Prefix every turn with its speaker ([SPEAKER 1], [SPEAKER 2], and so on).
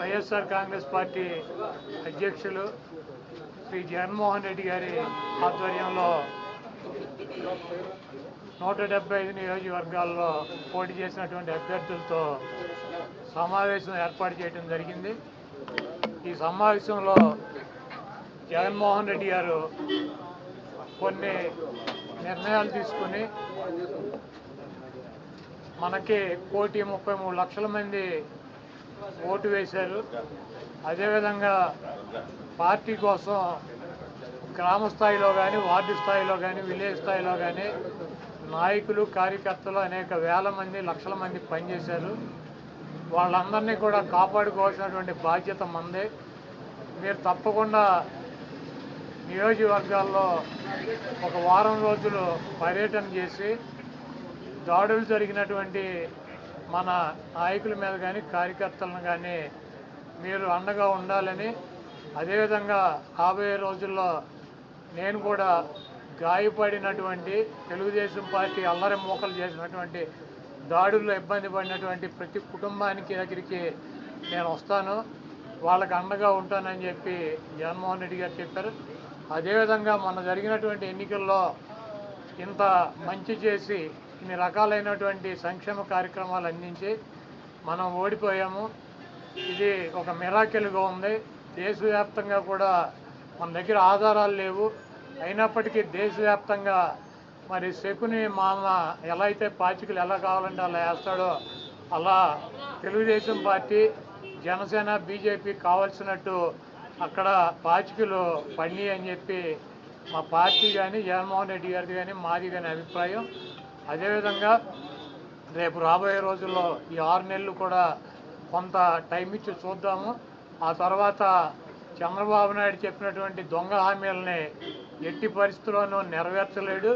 [SPEAKER 1] YSR Congress party అధ్యక్షులు శ్రీ జగన్మోహన్ రెడ్డి గారి ఆధ్వర్యంలో 175 నియోజకవర్గాల్లో పోటీ చేసినటువంటి అభ్యర్థులతో సమావేశం ఏర్పాటు చేయడం జరిగింది. ఈ సమావేశంలో జగన్మోహన్ రెడ్డి గారు కొన్ని నిర్ణయాలు తీసుకుని మనకి 1,33,00,000 మంది ఓటు వేశారు. అదేవిధంగా పార్టీ కోసం గ్రామ స్థాయిలో కానీ, వార్డు స్థాయిలో కానీ, విలేజ్ స్థాయిలో కానీ నాయకులు, కార్యకర్తలు అనేక వేల మంది, లక్షల మంది పనిచేశారు. వాళ్ళందరినీ కూడా కాపాడుకోవాల్సినటువంటి బాధ్యత మందే. మీరు తప్పకుండా నియోజకవర్గాల్లో ఒక వారం రోజులు పర్యటన చేసి దాడులు జరిగినటువంటి మన నాయకుల మీద కానీ, కార్యకర్తలను కానీ మీరు అండగా ఉండాలని, అదేవిధంగా రాబోయే రోజుల్లో నేను కూడా గాయపడినటువంటి తెలుగుదేశం పార్టీ అల్లరి మూకలు చేసినటువంటి దాడుల్లో ఇబ్బంది పడినటువంటి ప్రతి కుటుంబానికి దగ్గరికి నేను వస్తాను, వాళ్ళకి అండగా ఉంటానని చెప్పి జగన్మోహన్ రెడ్డి గారు చెప్పారు. అదేవిధంగా మొన్న జరిగినటువంటి ఎన్నికల్లో ఇంత మంచి చేసి ఇన్ని రకాలైనటువంటి సంక్షేమ కార్యక్రమాలు అందించి మనం ఓడిపోయాము. ఇది ఒక మిరాకిల్గా ఉంది. దేశవ్యాప్తంగా కూడా మన దగ్గర ఆధారాలు లేవు, అయినప్పటికీ దేశవ్యాప్తంగా మరి శకుని మామ ఎలా అయితే పాచికలు ఎలా కావాలంటే అలా వేస్తాడో అలా తెలుగుదేశం పార్టీ, జనసేన, బీజేపీ కావాల్సినట్టు అక్కడ పాచికలు పడి అని చెప్పి మా పార్టీ కానీ, జగన్మోహన్ రెడ్డి గారిది కానీ, మాది కానీ అభిప్రాయం. అదేవిధంగా రేపు రాబోయే రోజుల్లో ఈ 6 నెలలు కూడా కొంత టైం ఇచ్చి చూద్దాము. ఆ తర్వాత చంద్రబాబు నాయుడు చెప్పినటువంటి దొంగ హామీలని ఎట్టి పరిస్థితుల్లోనూ నెరవేర్చలేడు.